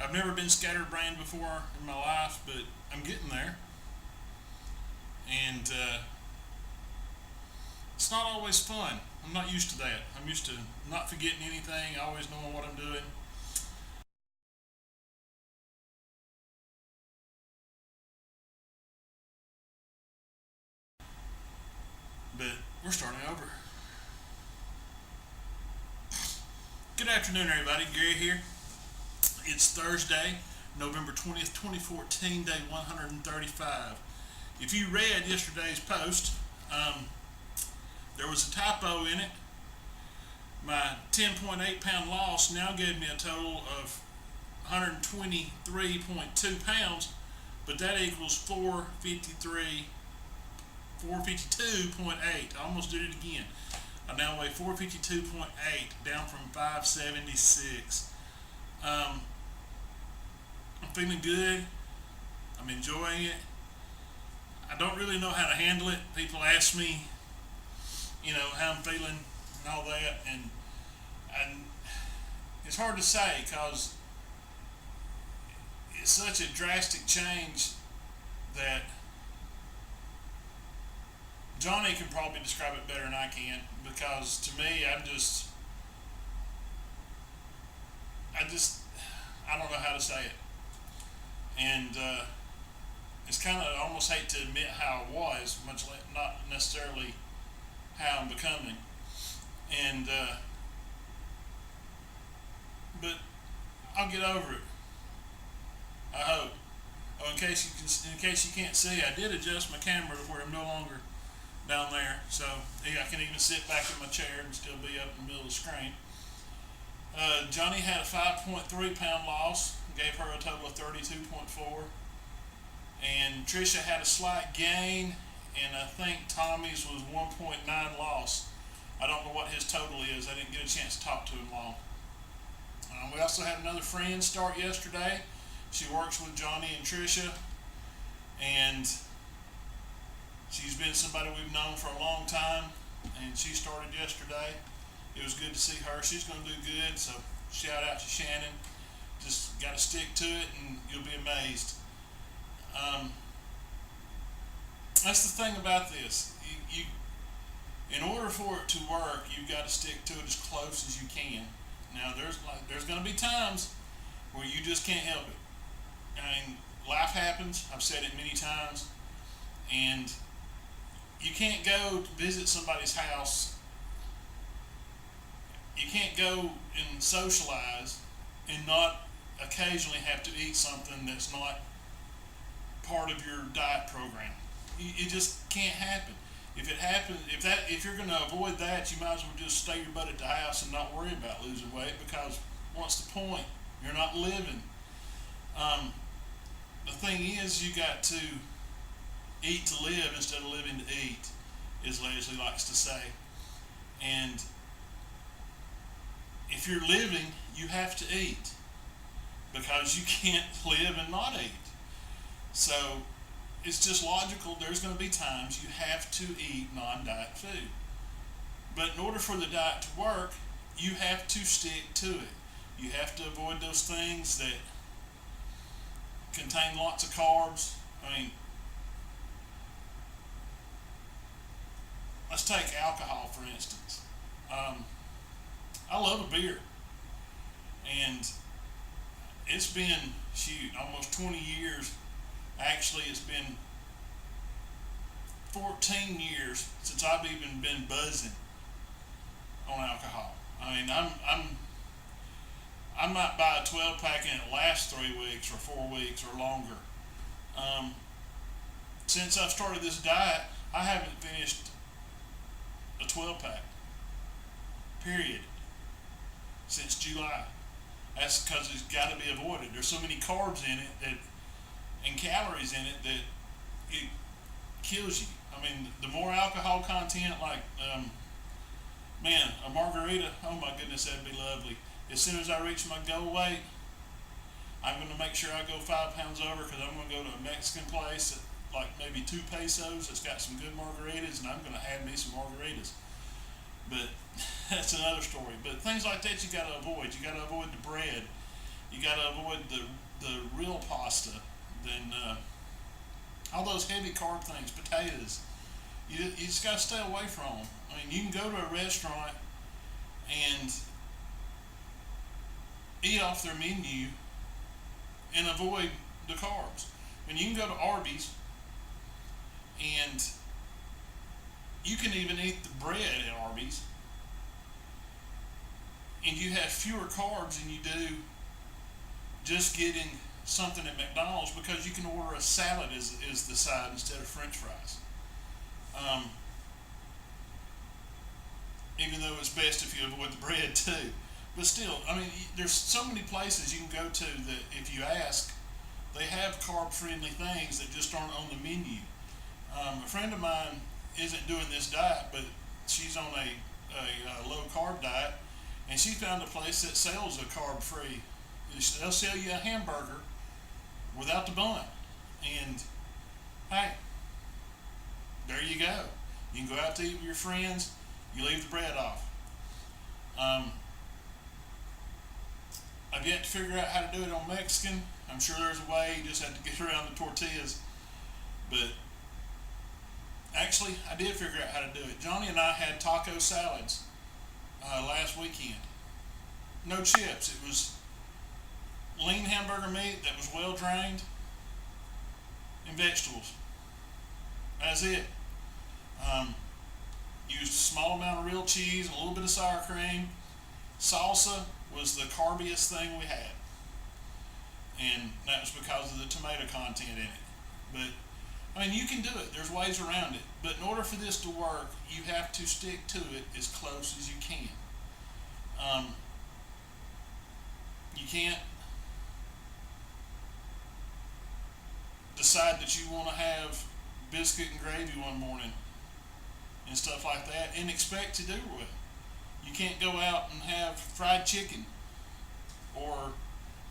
I've never been scatterbrained before in my life, but I'm getting there. And it's not always fun. I'm not used to that. I'm used to not forgetting anything, always knowing what I'm doing. But we're starting over. Good afternoon, everybody. Gary here. It's Thursday, November 20th, 2014, day 135. If you read yesterday's post, there was a typo in it. My 10.8 pound loss now gave me a total of 123.2 pounds, but that equals 452.8. I almost did it again. I now weigh 452.8, down from 576. I'm feeling good. I'm enjoying it. I don't really know how to handle it. People ask me, how I'm feeling and all that, and it's hard to say because it's such a drastic change that Johnny can probably describe it better than I can, because to me, I don't know how to say it. And it's kind of, I almost hate to admit how I was, much less, not necessarily how I'm becoming. And, but I'll get over it. I hope. Oh, in case you can't see, I did adjust my camera to where I'm no longer down there, so yeah, I can even sit back in my chair and still be up in the middle of the screen. Johnny had a 5.3 pound loss, gave her a total of 32.4, and Trisha had a slight gain, and I think Tommy's was 1.9 loss. I don't know what his total is. I didn't get a chance to talk to him long. We also had another friend start yesterday. She works with Johnny and Trisha, and she's been somebody we've known for a long time, and she started yesterday. It was good to see her. She's going to do good, so shout out to Shannon. Just got to stick to it, and you'll be amazed. That's the thing about this. In order for it to work, you've got to stick to it as close as you can. Now, there's going to be times where you just can't help it. I mean, life happens. I've said it many times, and you can't go to visit somebody's house. You can't go and socialize and not occasionally have to eat something that's not part of your diet program. It just can't happen. If it happens, if you're going to avoid that, you might as well just stay your butt at the house and not worry about losing weight, because what's the point? You're not living. The thing is, you got to eat to live instead of living to eat, as Leslie likes to say. And if you're living, you have to eat, because you can't live and not eat. So it's just logical. There's going to be times you have to eat non-diet food. But in order for the diet to work, you have to stick to it. You have to avoid those things that contain lots of carbs. I mean, let's take alcohol, for instance. I love a beer, and it's been, almost 20 years. Actually, it's been 14 years since I've even been buzzing on alcohol. I mean, I might buy a 12 pack and it lasts 3 weeks or 4 weeks or longer. Since I've started this diet, I haven't finished a 12 pack, period, since July. That's because it's got to be avoided. There's so many carbs in it and calories in it that it kills you. I mean, the more alcohol content, like, man, a margarita, oh my goodness, that'd be lovely. As soon as I reach my goal weight, I'm going to make sure I go 5 pounds over, because I'm going to go to a Mexican place at like maybe 2 pesos that's got some good margaritas, and I'm going to have me some margaritas. But that's another story. But things like that you got to avoid. You got to avoid the bread. You got to avoid the real pasta. Then all those heavy carb things, potatoes. You just got to stay away from them. I mean, you can go to a restaurant and eat off their menu and avoid the carbs. I mean, you can go to Arby's and you can even eat the bread at Arby's and you have fewer carbs than you do just getting something at McDonald's, because you can order a salad as the side instead of French fries. Even though it's best if you avoid the bread too. But still, I mean, there's so many places you can go to that if you ask, they have carb-friendly things that just aren't on the menu. A friend of mine isn't doing this diet, but she's on a low-carb diet, and she found a place that sells a carb-free. They'll sell you a hamburger without the bun. And, hey, there you go. You can go out to eat with your friends, you leave the bread off. I've yet to figure out how to do it on Mexican. I'm sure there's a way, you just have to get around the tortillas. But actually, I did figure out how to do it. Johnny and I had taco salads last weekend. No chips. It was lean hamburger meat that was well drained and vegetables. That's it. Used a small amount of real cheese, a little bit of sour cream. Salsa was the carbiest thing we had, and that was because of the tomato content in it. But I mean, you can do it. There's ways around it. But in order for this to work, you have to stick to it as close as you can. You can't decide that you want to have biscuit and gravy one morning and stuff like that and expect to do it. You can't go out and have fried chicken or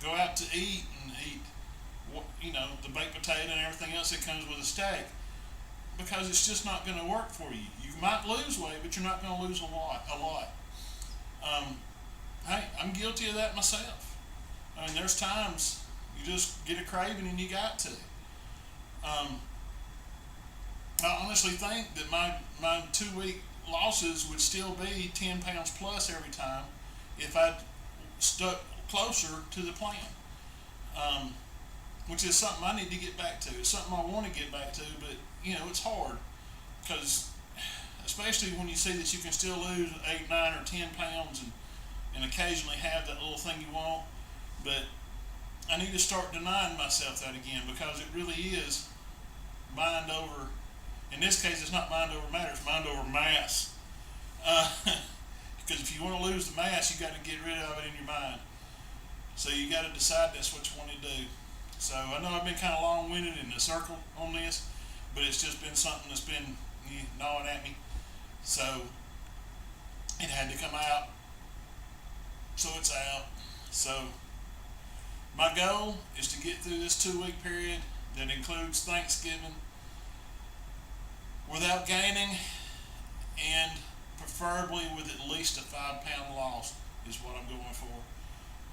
go out to eat and eat, you know, the baked potato and everything else that comes with a steak, because it's just not going to work for you. You might lose weight, but you're not going to lose a lot. Hey, I'm guilty of that myself. I mean, there's times you just get a craving and you got to. I honestly think that my 2-week losses would still be 10 pounds plus every time if I'd stuck closer to the plan, which is something I need to get back to. It's something I want to get back to, but you know, it's hard, because especially when you see that you can still lose 8, 9, or 10 pounds and occasionally have that little thing you want. But I need to start denying myself that again, because it really is mind over. In this case, it's not mind over matter, it's mind over mass. Because if you want to lose the mass, you got to get rid of it in your mind. So you got to decide that's what you want to do. So I know I've been kind of long-winded in a circle on this, but it's just been something that's been gnawing at me. So it had to come out. So it's out. So my goal is to get through this 2-week period that includes Thanksgiving without gaining, and preferably with at least a 5-pound loss is what I'm going for.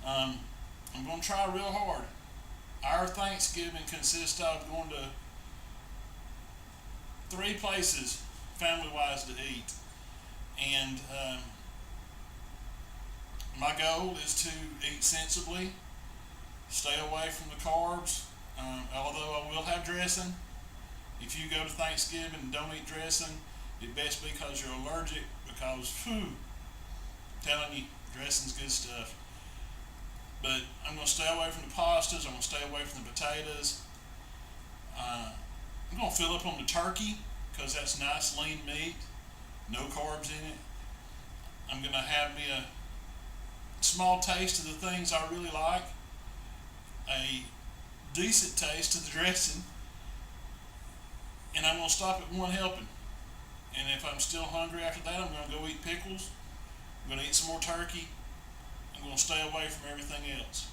I'm going to try real hard. Our Thanksgiving consists of going to 3 places family-wise to eat, and my goal is to eat sensibly, stay away from the carbs, although I will have dressing. If you go to Thanksgiving and don't eat dressing, it best be because you're allergic, because, I'm telling you, dressing's good stuff. But I'm going to stay away from the pastas, I'm going to stay away from the potatoes. I'm going to fill up on the turkey, because that's nice lean meat, no carbs in it. I'm going to have me a small taste of the things I really like, a decent taste of the dressing, and I'm going to stop at 1 helping. And if I'm still hungry after that, I'm going to go eat pickles. I'm going to eat some more turkey. I'm going to stay away from everything else.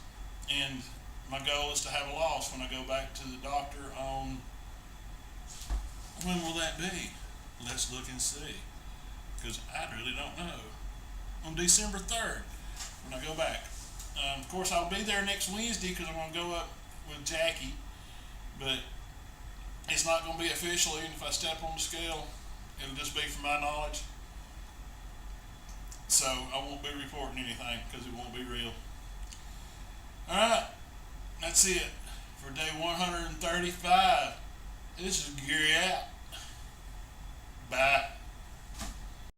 And my goal is to have a loss when I go back to the doctor on, when will that be? Let's look and see, because I really don't know. On December 3rd, when I go back. Of course, I'll be there next Wednesday because I'm going to go up with Jackie, but it's not going to be official. Even if I step on the scale, it'll just be for my knowledge. So I won't be reporting anything because it won't be real. All right, that's it for day 135. This is Gary out. Bye.